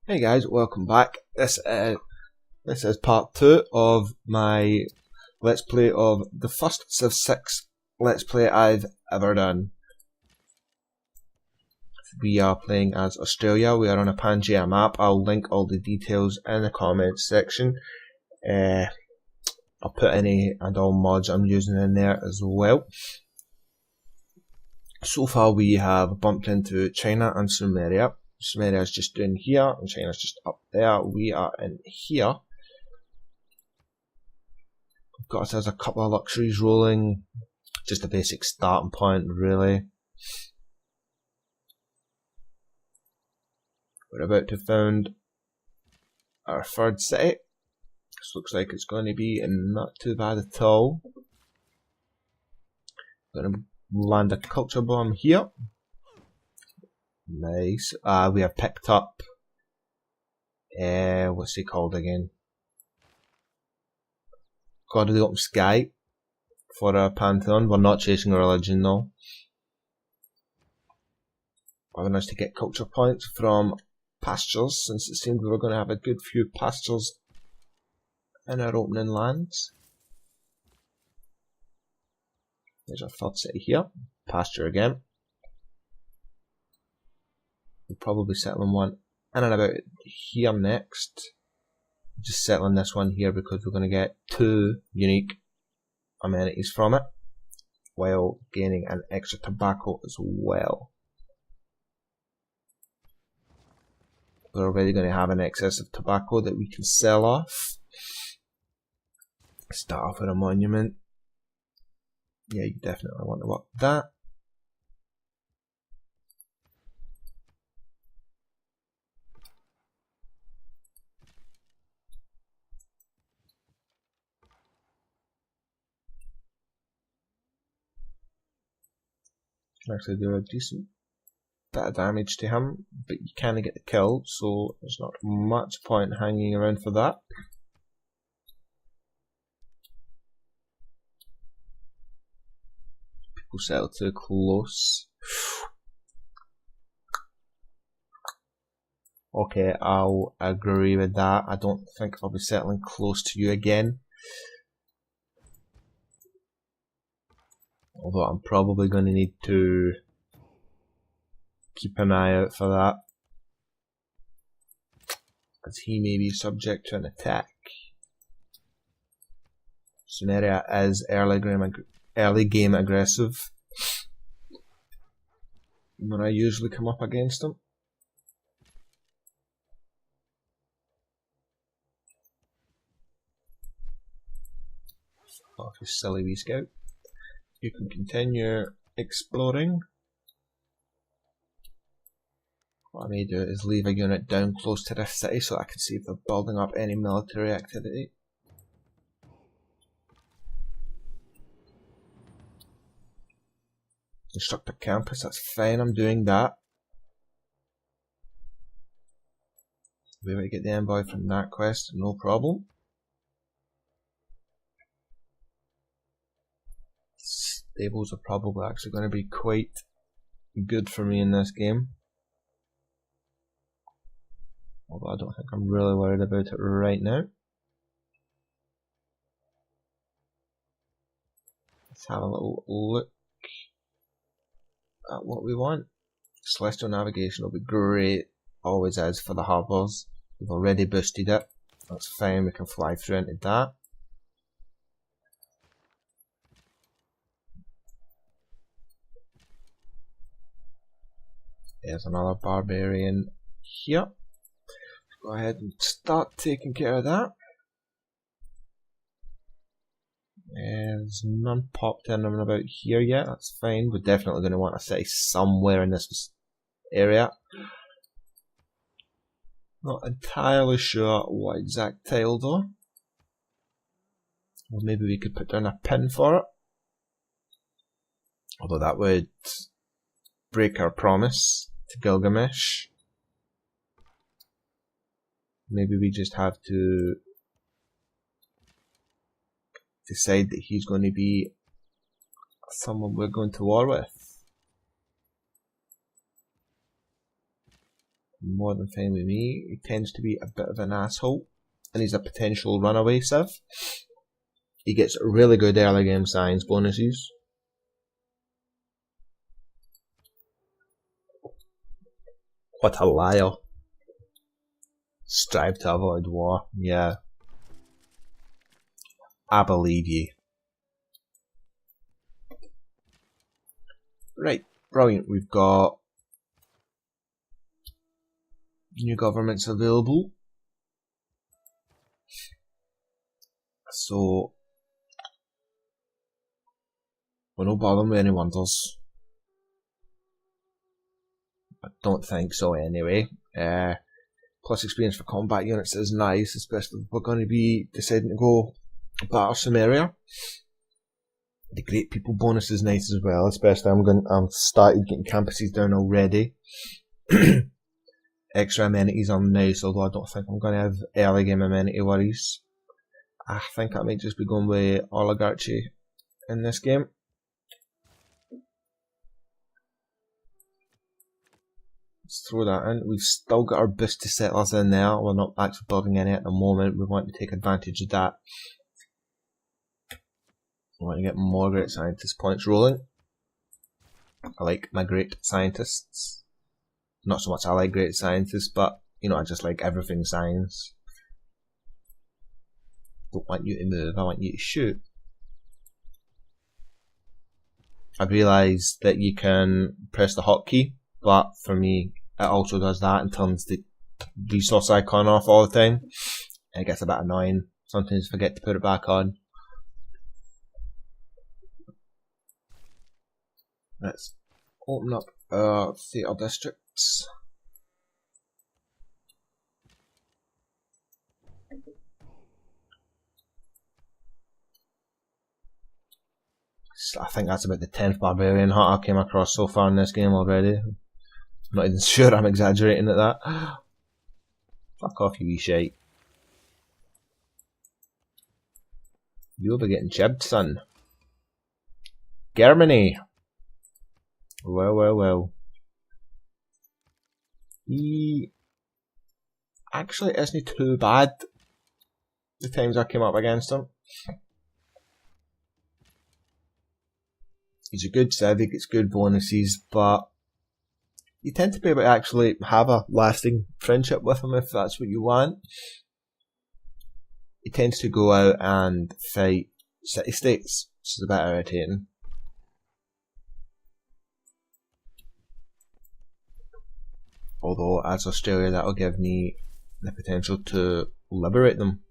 Hey guys, welcome back. This is part 2 of my Let's Play of the first of 6 Let's Play I've ever done. We are playing as Australia. We are on a Pangaea map. I'll link all the details in the comments section. I'll put any and all mods I'm using in there as well. So far we have bumped into China and Sumeria. Sumeria is just down here and China's just up there. We are in here. We've got ourselves a couple of luxuries rolling. Just a basic starting point really. We're about to found our third city. This looks like it's going to be not too bad at all. Going to land a culture bomb here. Nice. We have picked up what's he called again? God of the Open Sky for a Pantheon. We're not chasing a religion though. We're nice to get culture points from pastures, since it seemed we were going to have a good few pastures in our opening lands. There's our third city here. Pasture again. We'll probably settle on one in and about here next. Just settling this one here because we're going to get 2 unique amenities from it, while gaining an extra tobacco as well. We're already going to have an excess of tobacco that we can sell off. Start off with a monument. Yeah, you definitely want to work that. Can actually do a decent bit of damage to him, but you can't get the kill, so there's not much point hanging around for that. People settle too close. Okay, I'll agree with that. I don't think I'll be settling close to you again. Although I'm probably going to need to keep an eye out for that, as he may be subject to an attack. Sumeria is early game aggressive when I usually come up against him. Off you silly wee scout. You can continue exploring. What I may do is leave a unit down close to this city so I can see if they're building up any military activity. Construct a campus, that's fine, I'm doing that. Be able to get the envoy from that quest, no problem. Stables are probably actually going to be quite good for me in this game. Although I don't think I'm really worried about it right now. Let's have a little look at what we want. Celestial navigation will be great, always is for the harbours. We've already boosted it, that's fine, we can fly through into that. There's another barbarian here. Go ahead and start taking care of that. There's none popped in and about here yet, that's fine. We're definitely going to want a city somewhere in this area. Not entirely sure what exact tile though. Or maybe we could put down a pin for it. Although that would break our promise to Gilgamesh. Maybe we just have to decide that he's going to be someone we're going to war with. more than fine with me. He tends to be a bit of an asshole, and he's a potential runaway civ. He gets really good early game science bonuses. What a liar. Strive to avoid war. Yeah. I believe you. Right, brilliant. We've got new governments available. So we're not bothering with any wonders. I don't think so anyway. Plus experience for combat units is nice, especially if we're going to be deciding to go batter some area. The great people bonus is nice as well, especially I'm started getting campuses down already. Extra amenities are nice, although I don't think I'm going to have early game amenity worries. I think I might just be going with oligarchy in this game. Let's throw that in. We've still got our boost to settlers in there. We're not actually building any at the moment. We want to take advantage of that. I want to get more great scientist points rolling. I like my great scientists. Not so much I like great scientists, but you know, I just like everything science. Don't want you to move, I want you to shoot. I've realised that you can press the hotkey, but for me it also does that and turns the resource icon off all the time. And it gets a bit annoying. Sometimes forget to put it back on. Let's open up our theatre districts. I think that's about the 10th barbarian hut I came across so far in this game already. I'm not even sure I'm exaggerating at that. Fuck off, you wee shite. You'll be getting chibbed, son. Germany. Well, well, well. He actually isn't too bad the times I came up against him. He's a good civ, he gets good bonuses, but you tend to be able to actually have a lasting friendship with him if that's what you want. He tends to go out and fight city-states, which is a bit irritating. Although, as Australia, that'll give me the potential to liberate them.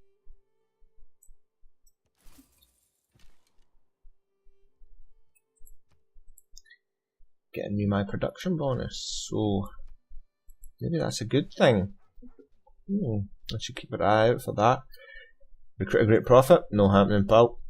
Getting me my production bonus, so maybe that's a good thing. I should keep an eye out for that. Recruit a great profit, no happening, pal.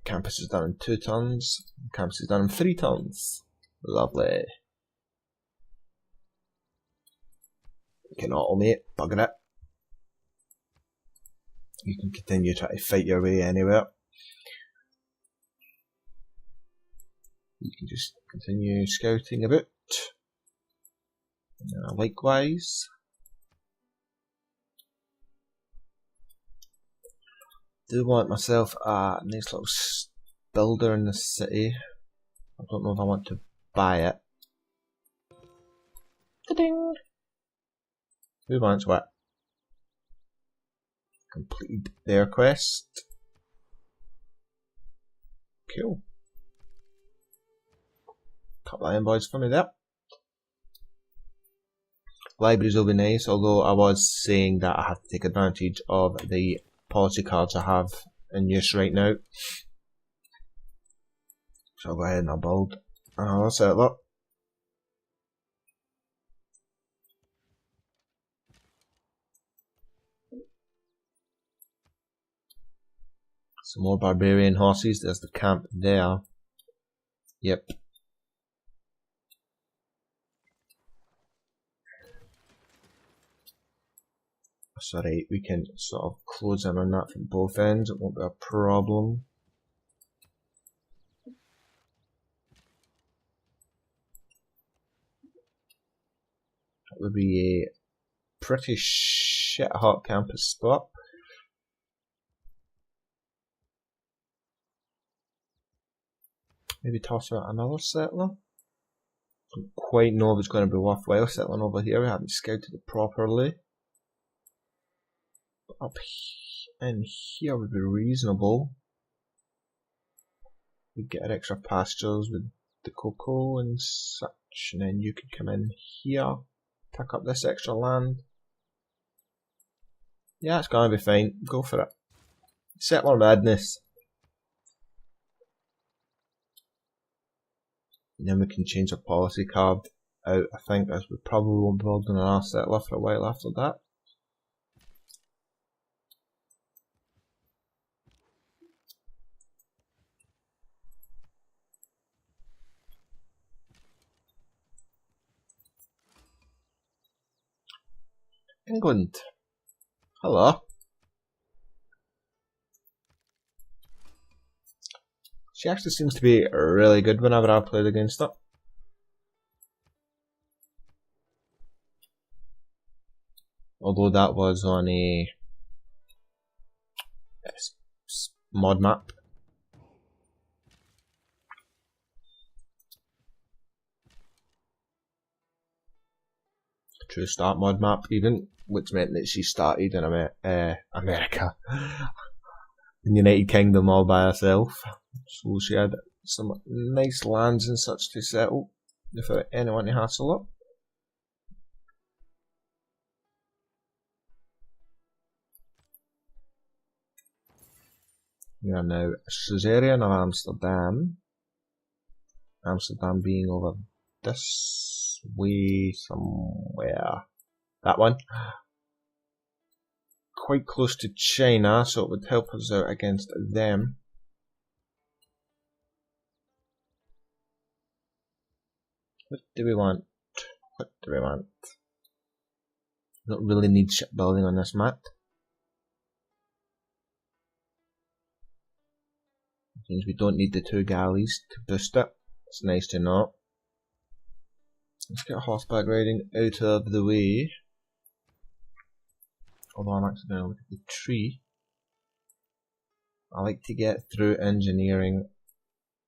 Campus is done in 2 turns. Campus is done in 3 turns. Lovely. You can automate, bugger it. You can continue trying to fight your way anywhere. You can just continue scouting about. Likewise. Do want myself a nice little builder in the city. I don't know if I want to buy it. Ta-ding! Who wants what? Completed their quest. Cool. Couple of envoys for me there. Libraries will be nice, although I was saying that I have to take advantage of the policy cards I have in use right now. So I'll go ahead and I'll build another settler. Some more barbarian horses, there's the camp there. Yep. That's alright, we can sort of close in on that from both ends, it won't be a problem. That would be a pretty shit hot campus spot. Maybe toss out another settler. Don't quite know if it's going to be worthwhile settling over here, we haven't scouted it properly. But up in here would be reasonable. We get our extra pastures with the cocoa and such, and then you could come in here, pick up this extra land. Yeah, it's gonna be fine, go for it. Settler madness. And then we can change our policy card out, I think, as we probably won't be building another settler for a while after that. England. Hello. She actually seems to be really good whenever I've played against her. Although that was on a mod map. True start mod map even, which meant that she started in America. The United Kingdom all by herself. So she had some nice lands and such to settle without anyone to hassle her. We are now Suzerain of Amsterdam. Amsterdam being over this way somewhere. That one. Quite close to China, so it would help us out against them. What do we want? What do we want? Don't really need shipbuilding on this map. Means we don't need the 2 galleys to boost it. It's nice to know. Let's get horseback riding out of the way. Although I'm actually going to look at the tree. I like to get through engineering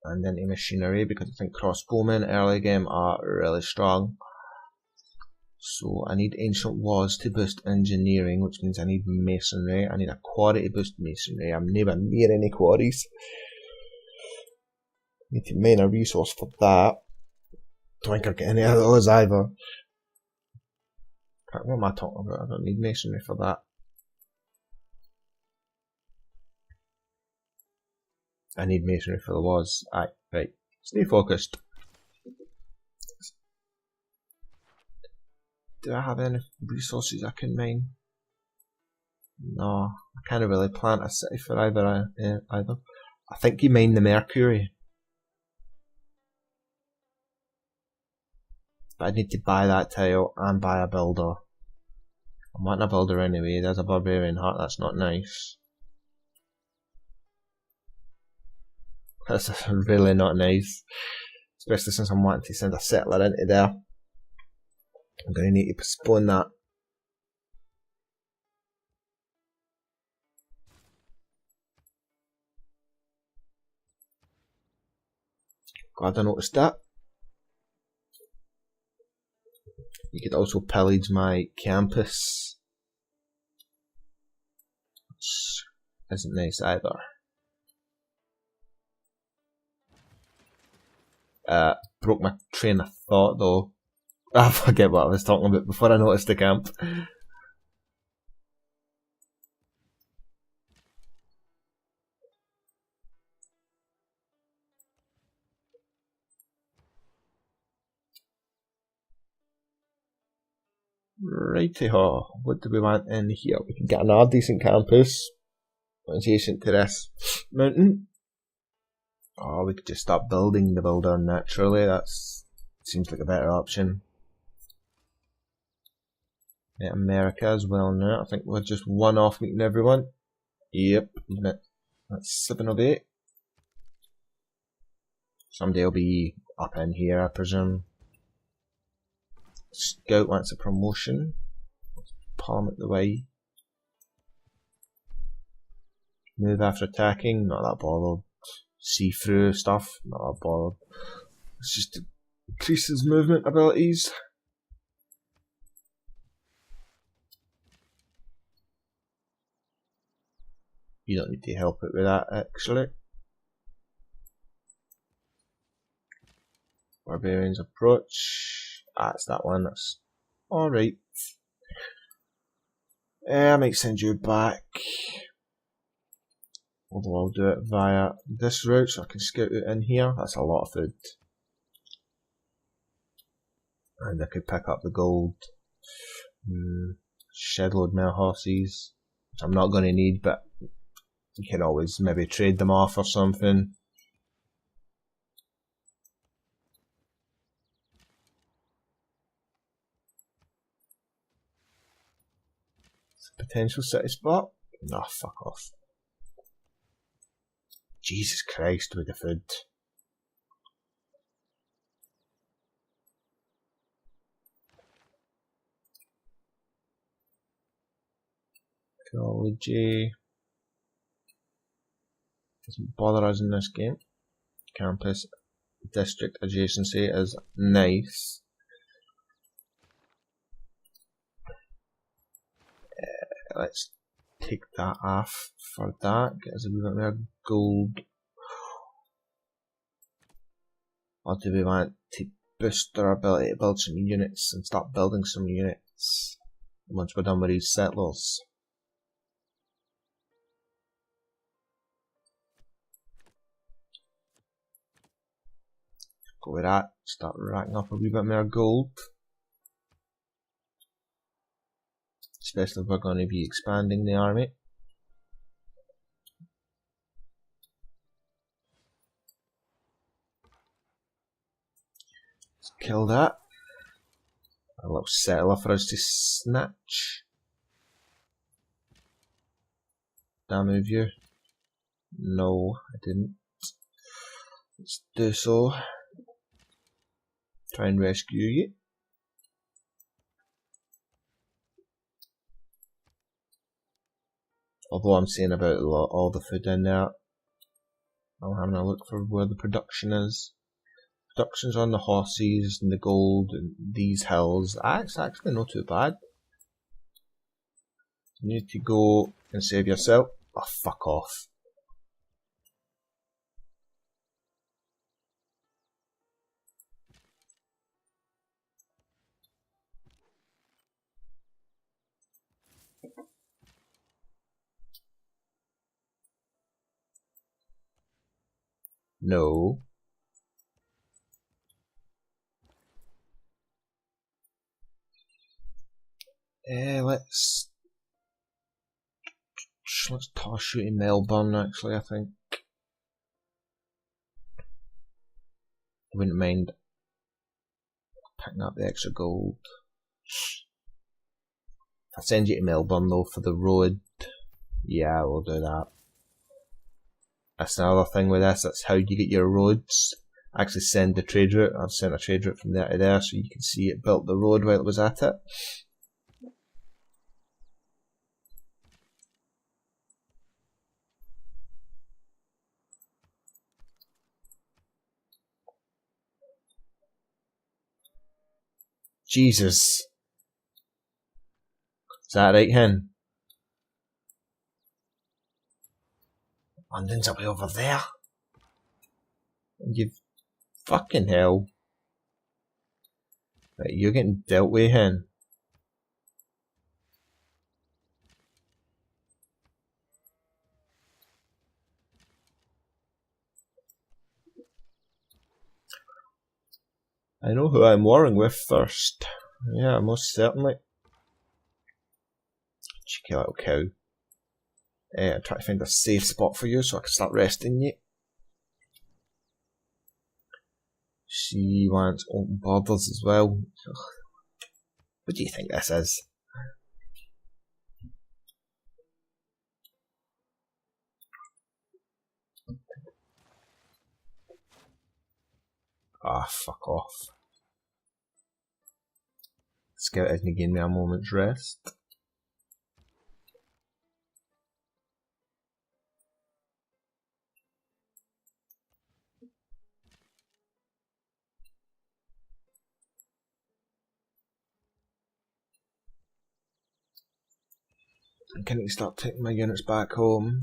and into machinery because I think crossbowmen early game are really strong. So I need ancient walls to boost engineering, which means I need masonry. I need a quarry to boost masonry. I'm never near any quarries. Need to mine a resource for that. Don't think I'll get any of those either. What am I talking about? I don't need masonry for that. I need masonry for the walls. Aye, right. Stay focused. Do I have any resources I can mine? No, I can't really plant a city for either. I think you mine the mercury. But I need to buy that tile and buy a builder. I'm wanting a builder anyway. There's a barbarian hut, that's not nice. That's really not nice. Especially since I'm wanting to send a settler into there. I'm going to need to postpone that. Glad I noticed that. You could also pillage my campus, which isn't nice either. Broke my train of thought though. I forget what I was talking about before I noticed the camp. Righty-ho, what do we want in here? We can get another decent campus adjacent to this mountain. Or we could just start building the builder naturally, that seems like a better option. America as well now. I think we're just one off meeting everyone. Yep, isn't it? That's 7 of 8. Somebody will be up in here, I presume. Scout wants a promotion. Palm it the way. Move after attacking, not that bothered. See through stuff, not that bothered. It's just to increase his movement abilities. You don't need to help it with that, actually. Barbarians approach. Ah, it's that one. That's alright. I might send you back. Although I'll do it via this route so I can scout it in here. That's a lot of food. And I could pick up the gold. Shed-load more horses. Which I'm not going to need, but you can always maybe trade them off or something. It's a potential city spot. Nah, fuck off. Jesus Christ with the food. Ecology. Doesn't bother us in this game. Campus district adjacency is nice. Let's take that off for that. Get us a wee bit more gold. Or do we want to boost our ability to build some units and start building some units once we're done with these settlers? Go with that, start racking up a wee bit more gold. Especially if we're going to be expanding the army. Let's kill that. A little settler for us to snatch. Did I move you? No, I didn't. Let's do so. Try and rescue you. Although I'm saying about all the food in there, I'm having a look for where the production is. Production's on the horses and the gold and these hills. It's actually not too bad. You need to go and save yourself. Oh, fuck off. No. Let's toss you in Melbourne, actually, I think. I wouldn't mind picking up the extra gold. If I send you to Melbourne, though, for the road, yeah, we'll do that. That's another thing with this, that's how you get your roads. Actually send the trade route. I've sent a trade route from there to there so you can see it built the road while it was at it. Jesus. Is that right, hen? London's away over there. You fucking hell. Right, you're getting dealt with, hen. I know who I'm warring with first. Yeah, most certainly. Cheeky little cow. I'm trying to find a safe spot for you so I can start resting you. She wants open borders as well. What do you think this is? Ah, fuck off. Scout hasn't given me a moment's rest. I need to start taking my units back home.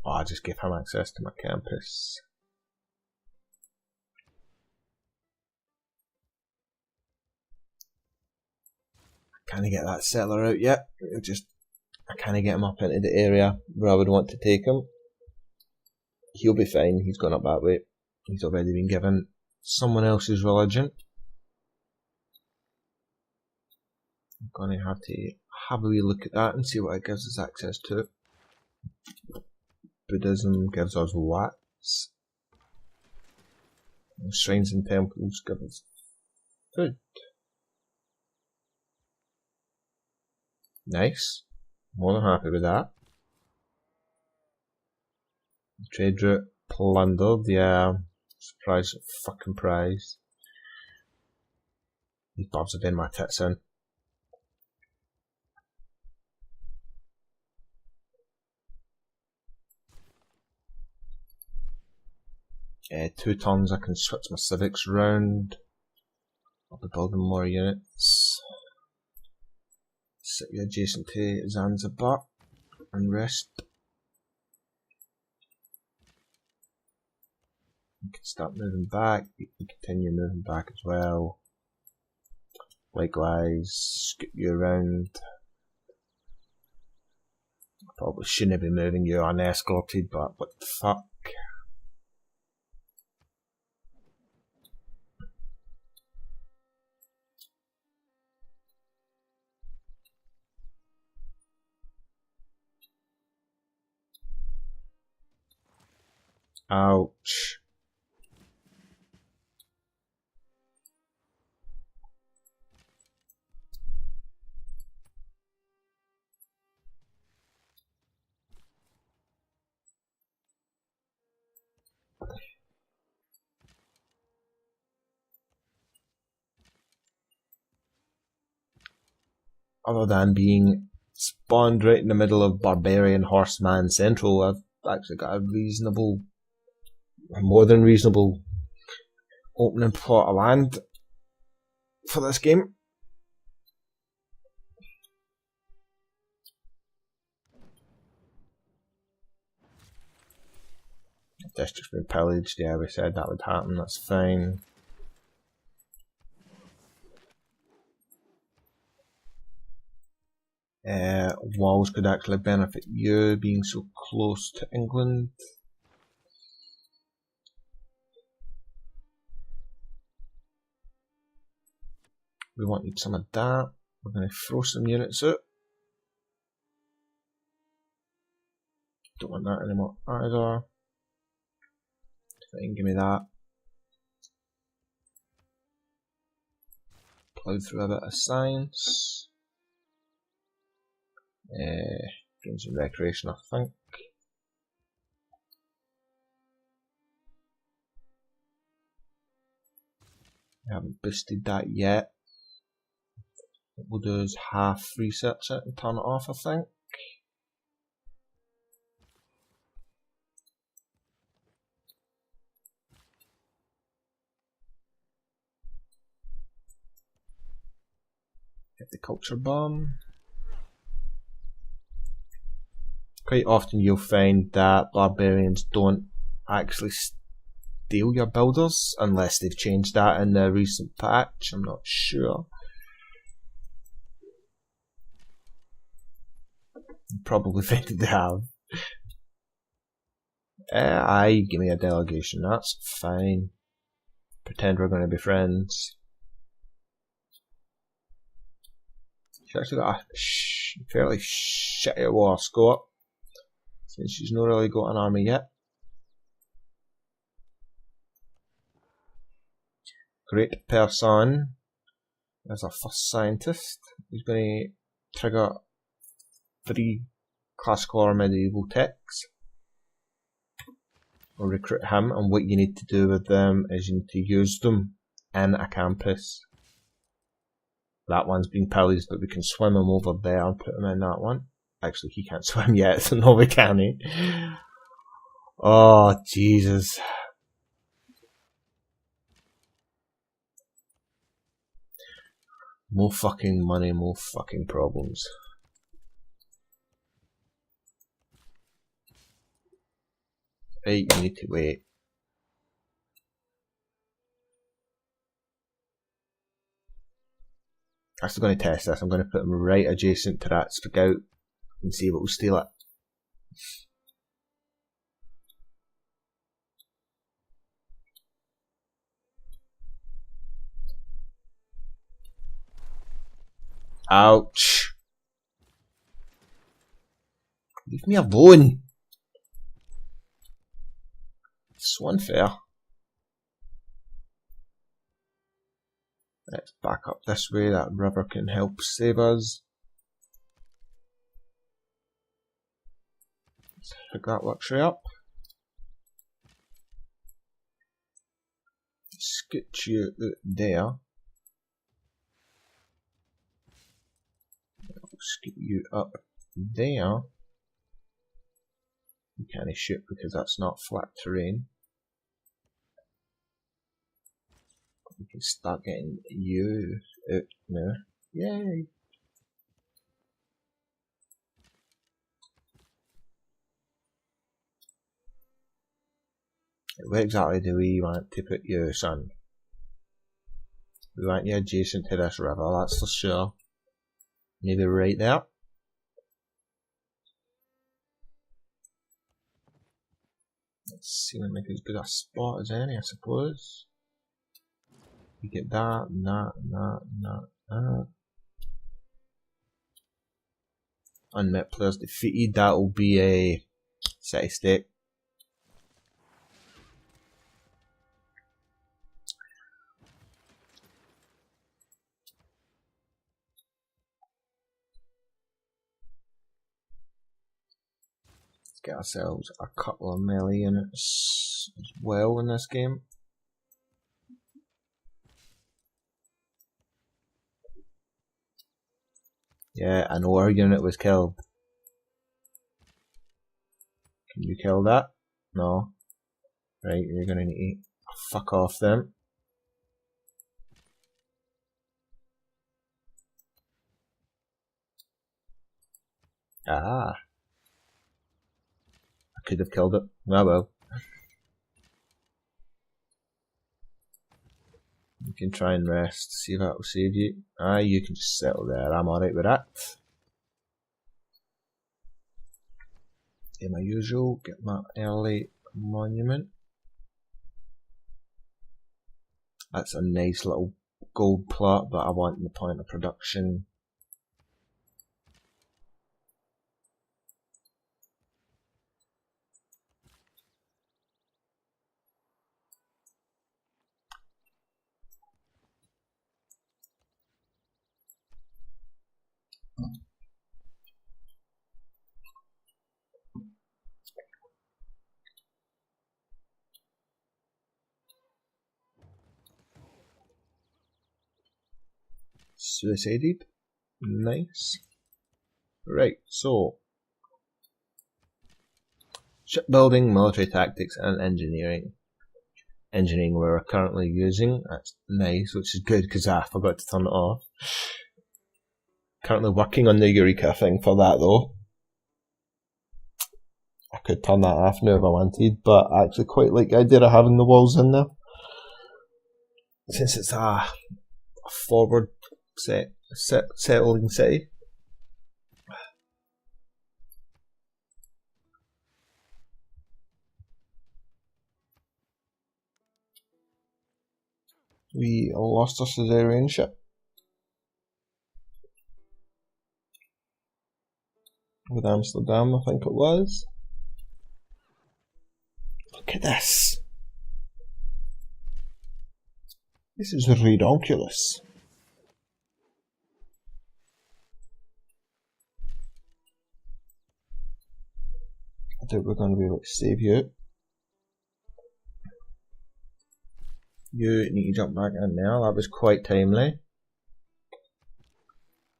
Oh, I just gave him access to my campus. Can't get that settler out yet. I can't get him up into the area where I would want to take him. He'll be fine. He's gone up that way. He's already been given someone else's religion. I'm going to have a wee look at that and see what it gives us access to. Buddhism gives us what? Shrines and temples give us food. Nice. More than happy with that. Trade route plundered, yeah. Surprise fucking prize. These bobs have been my tits in. 2 turns I can switch my civics round. I'll be building more units. City adjacent to Zanzibar and rest. You can start moving back, you can continue moving back as well. Likewise, scoot you around. Probably shouldn't be moving you unescorted, but what the fuck. Ouch. Other than being spawned right in the middle of Barbarian Horseman Central, I've actually got a reasonable, more than reasonable opening plot of land for this game. District's been pillaged, yeah, we said that would happen, that's fine. Walls could actually benefit you being so close to England. We wanted some of that. We're going to throw some units out. Don't want that anymore either. Fine, give me that. Plough through a bit of science. Games and recreation, I think. I haven't boosted that yet. What we'll do is half research it and turn it off, I think. Hit the culture bomb. Quite often you'll find that barbarians don't actually steal your builders unless they've changed that in the recent patch. I'm not sure. Probably think they have. Aye, give me a delegation, that's fine. Pretend we're going to be friends. She's actually got a fairly shitty war score, since she's not really got an army yet. Great person. There's our first scientist. He's going to trigger 3 classical or medieval techs. We'll recruit him, and what you need to do with them is you need to use them in a campus. That one's been pillaged, but we can swim him over there and put him in that one. Actually, he can't swim yet, so no, we can't. Oh, Jesus. More fucking money, more fucking problems. Right, you need to wait. I'm still going to test this. I'm going to put him right adjacent to that scout and see what will steal it. Ouch. Leave me alone. It's so unfair. Let's back up this way. That river can help save us. Let's pick that luxury up. Scoot you out there. Scoot you up there. You can't shoot because that's not flat terrain. We can start getting you out now. Yay! Where exactly do we want to put you, son? We want you adjacent to this river, that's for sure. Maybe right there. Let's see, we make as good a spot as any, I suppose. We get that, and that, and that, and that, and that. Unmet players defeated, that'll be a city state. Let's get ourselves a couple of melee units as well in this game. Yeah, I know our unit was killed. Can you kill that? No. Right, you're gonna need to fuck off then. Ah. I could have killed it. Oh well. You can try and rest, see if that will save you. Ah, you can just settle there, I'm alright with that. Do my usual, get my early monument. That's a nice little gold plot, but I want the point of production. Suicided. Nice. Right, so shipbuilding, military tactics and engineering. Engineering we're currently using. That's nice, which is good because I forgot to turn it off. Currently working on the Eureka thing for that though. I could turn that off now if I wanted, but I actually quite like the idea of having the walls in there. Since it's a forward settling city. We lost our Caesarean ship. With Amsterdam, I think it was. Look at this. This is ridiculous. doubt we're going to be able to save you. You need to jump back in there, that was quite timely.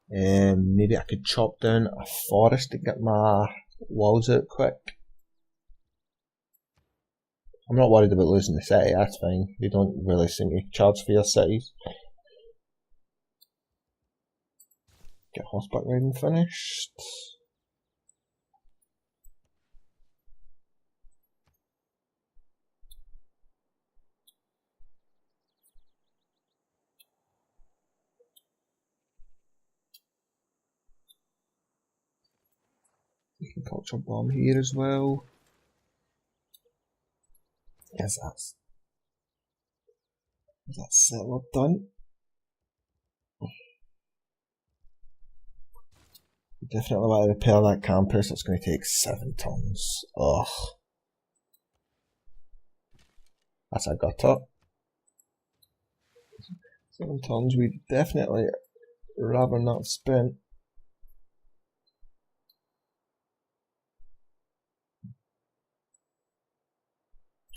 Maybe I could chop down a forest to get my walls out quick. I'm not worried about losing the city, that's fine. We don't really seem to charge for your cities. Get horseback riding finished. You can culture bomb here as well. Is that settler done? Definitely want to repair that campus, it's going to take 7 tons. Ugh. That's a gutter. 7 tons we'd definitely rather not spent.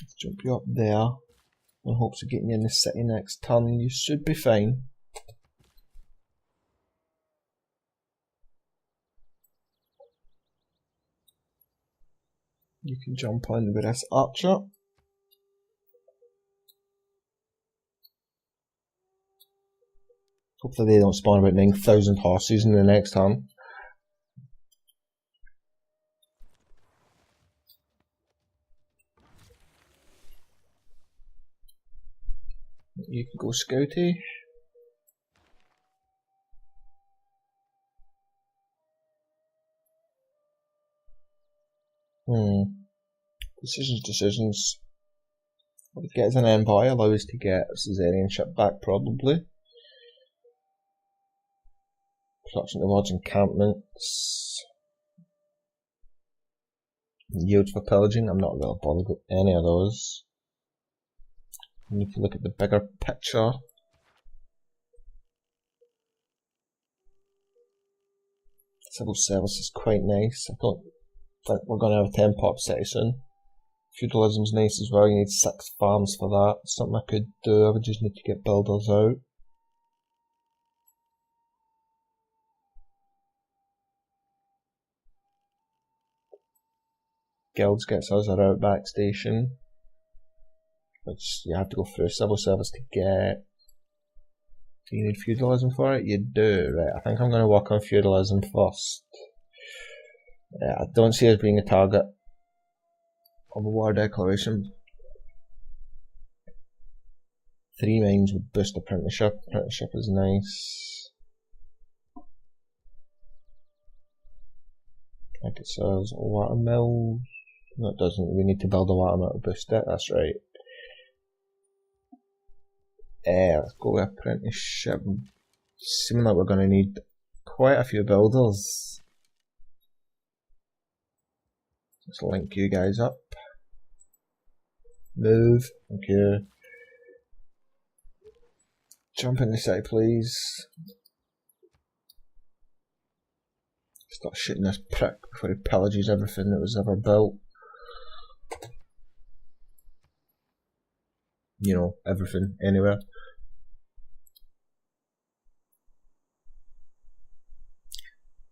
Let's jump you up there in hopes of getting you in the city next turn. You should be fine. You can jump on with this archer. Hopefully they don't spawn about 9,000 horses in the next turn. You can go scouty. Decisions. What we get as an envoy allow us to get Caesarean ship back probably. Production towards encampments. Yield for pillaging, I'm not really bothered with any of those. We need to look at the bigger picture. Civil service is quite nice. I don't think we're going to have a 10 pop city soon. Feudalism's nice as well, you need 6 farms for that. Something I could do, I would just need to get builders out. Guilds gets us our outback station, which you have to go through civil service to get. Do you need feudalism for it? You do, right. I think I'm going to work on feudalism first. I don't see us being a target of a war declaration. 3 mines would boost apprenticeship. Apprenticeship is nice. I think it says watermill. No, it doesn't. We need to build a watermill to boost it. That's right. Let's go with apprenticeship. Seeming like we're going to need quite a few builders. Let's link you guys up. Move. Thank you. Jump in the city, please. Stop shooting this prick before he pillages everything that was ever built. You know, everything, anywhere.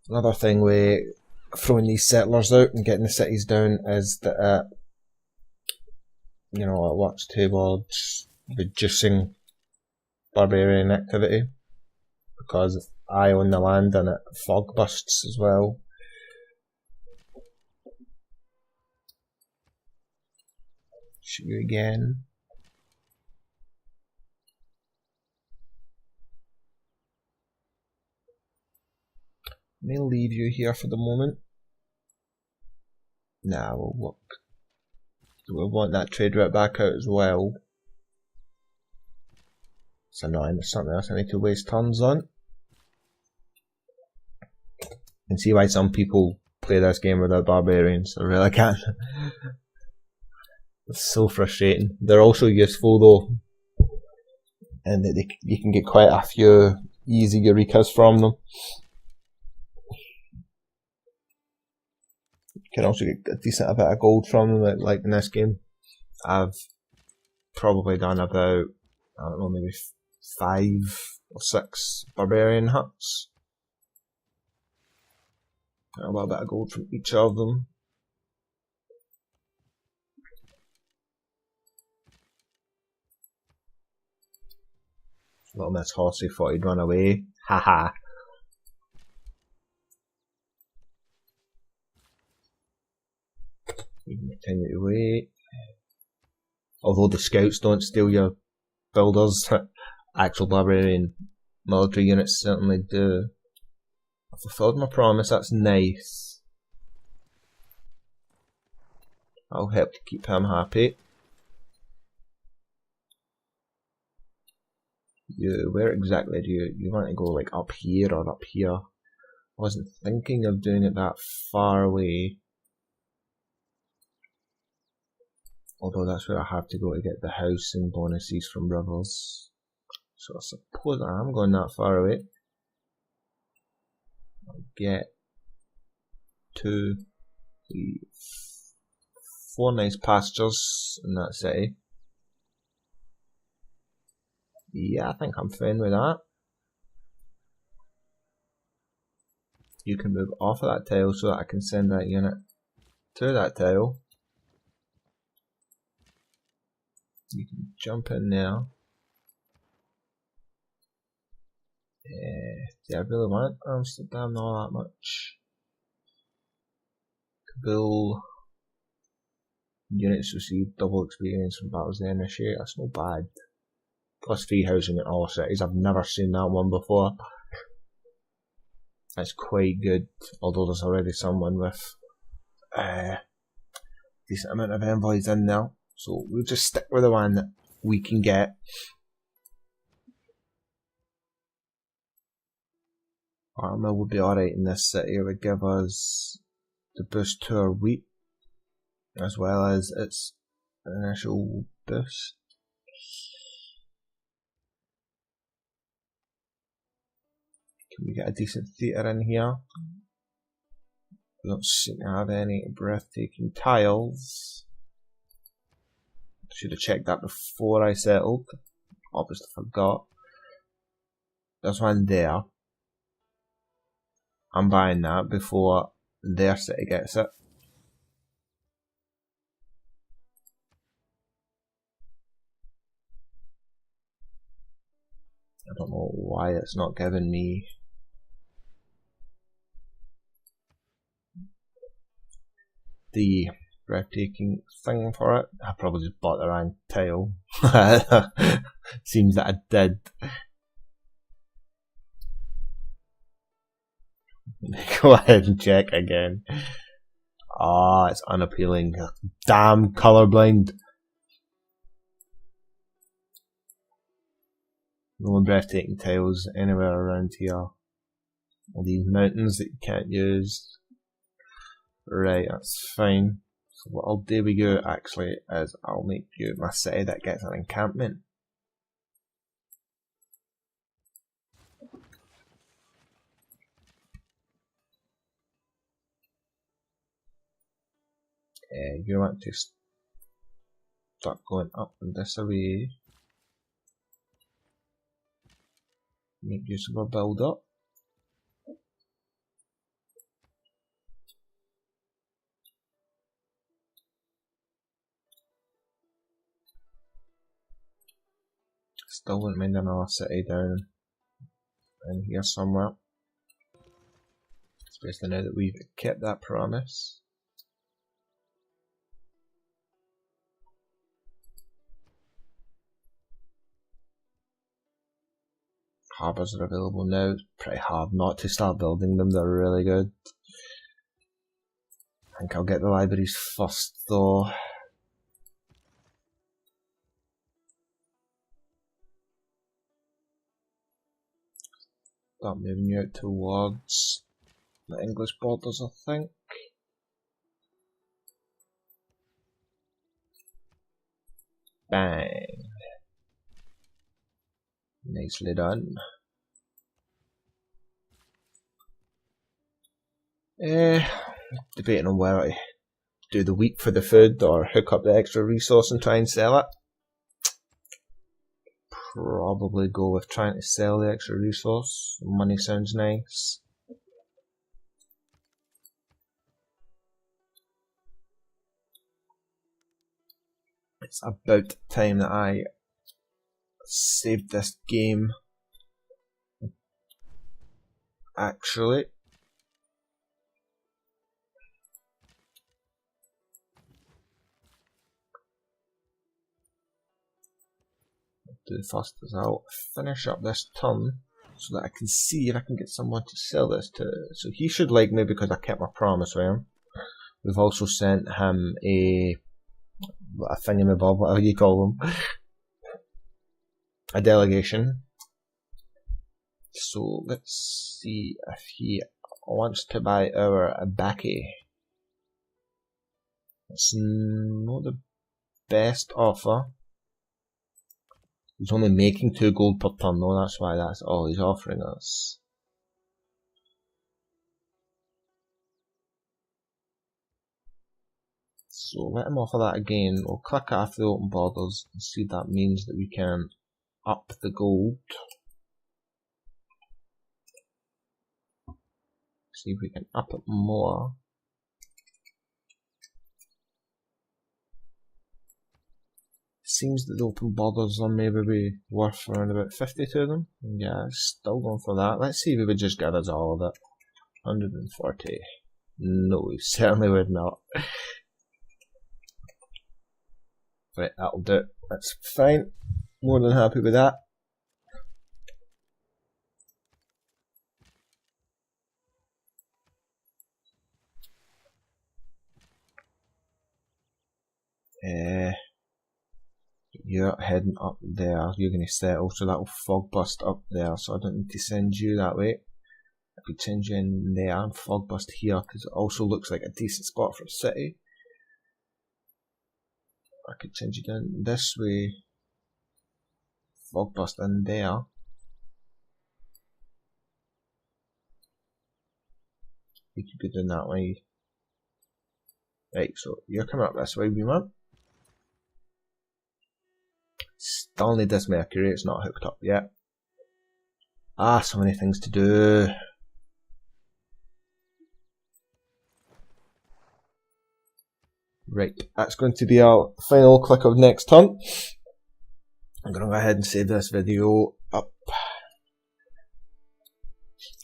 Another thing with throwing these settlers out and getting the cities down is that, you know, it works towards reducing barbarian activity, because I own the land and it fog busts as well. Shoot you again. May leave you here for the moment. Nah, we'll work. We'll want that trade route back out as well. It's annoying, there's something else I need to waste turns on. And see why some people play this game without barbarians. I really can't. It's so frustrating. They're also useful though, and you can get quite a few easy eurekas from them. Can also get a decent bit of gold from them, like in this game. I've probably done about, I don't know, maybe 5 or 6 barbarian huts. Got a little bit of gold from each of them. Little Miss Horsey thought he'd run away. Haha. You can continue to wait. Although the scouts don't steal your builders, actual barbarian military units certainly do. I fulfilled my promise, that's nice. I'll help to keep him happy. Where exactly do you want to go? Like up here or up here? I wasn't thinking of doing it that far away. Although that's where I have to go to get the housing bonuses from rivers. So I suppose I am going that far away. I'll get 2, 3, 4 nice pastures in that city. Yeah, I think I'm fine with that. You can move off of that tile so that I can send that unit to that tile. You can jump in there. Do I really want Amsterdam? Not that much. Kabul. Units receive double experience from battles they initiate. That's not bad. Plus 3 housing in all cities. I've never seen that one before. That's quite good. Although there's already someone with decent amount of envoys in there. So we'll just stick with the one that we can get. Armour would be alright in this city. It would give us the boost to our wheat as well as its initial boost. Can we get a decent theatre in here? We don't seem to have any breathtaking tiles. Should have checked that before I settled. Obviously forgot. There's one there. I'm buying that before their city gets it. I don't know why it's not giving me the breathtaking thing for it. I probably just bought the wrong tile. Seems that I did. Go ahead and check again. Ah, it's unappealing. Damn colorblind. No breathtaking tiles anywhere around here. All these mountains that you can't use. Right, that's fine. So what I'll do with you actually is I'll make you my city that gets an encampment. You want to start going up in this way. Make use of a build up. Still wouldn't mind another city down in here somewhere. Especially now that we've kept that promise. Harbours are available now. It's pretty hard not to start building them, they're really good. I think I'll get the libraries first though. Start moving you out towards the English borders, I think. Bang. Nicely done. Debating on where I do the week for the food or hook up the extra resource and try and sell it. Probably go with trying to sell the extra resource. Money sounds nice. It's about time that I saved this game. Actually, do first is I'll finish up this turn so that I can see if I can get someone to sell this to. So he should like me because I kept my promise with him. We've also sent him a thingamabob, whatever you call them, a delegation. So let's see if he wants to buy our Abaki. It's not the best offer. He's only making 2 gold per turn though, that's why that's all he's offering us. So let him offer that again. We'll click after the open borders and see if that means that we can up the gold. See if we can up it more. Seems that the open borders are maybe worth around about 50 to them. Yeah, still going for that. Let's see if we would just get us all of it. 140. No, we certainly would not. Right, that'll do. That's fine. More than happy with that. You're heading up there. You're going to settle, so that'll fog bust up there. So I don't need to send you that way. I could send you in there and fog bust here because it also looks like a decent spot for a city. I could send you down this way. Fog bust in there. We could go down that way. Right, so you're coming up this way, wee man. Still need this Mercury, it's not hooked up yet. Ah, so many things to do. Right, that's going to be our final click of next turn. I'm going to go ahead and save this video up.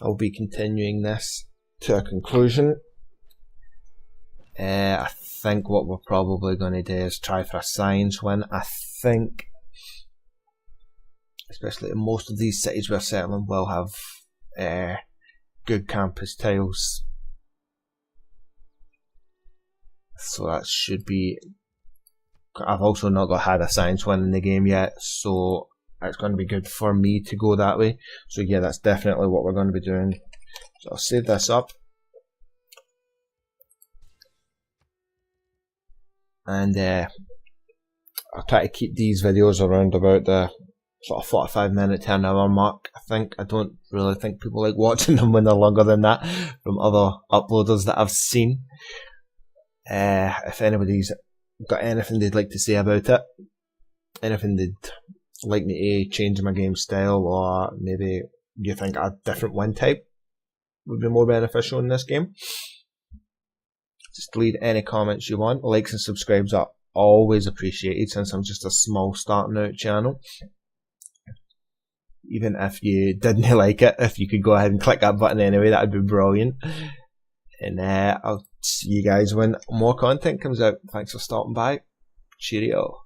I'll be continuing this to a conclusion. I think what we're probably going to do is try for a science win. I think, especially in most of these cities we're settling, will have good campus tiles. So that should be. I've also not had a science win in the game yet, so it's going to be good for me to go that way. So yeah, that's definitely what we're going to be doing. So I'll save this up. And I'll try to keep these videos around about the sort of 45-minute to an hour mark. I don't really think people like watching them when they're longer than that from other uploaders that I've seen. If anybody's got anything they'd like to say about it, anything they'd like me to change my game style, or maybe you think a different win type would be more beneficial in this game, just leave any comments you want. Likes and subscribes are always appreciated since I'm just a small starting out channel. Even if you didn't like it, if you could go ahead and click that button anyway, that would be brilliant. And I'll see you guys when more content comes out. Thanks for stopping by. Cheerio.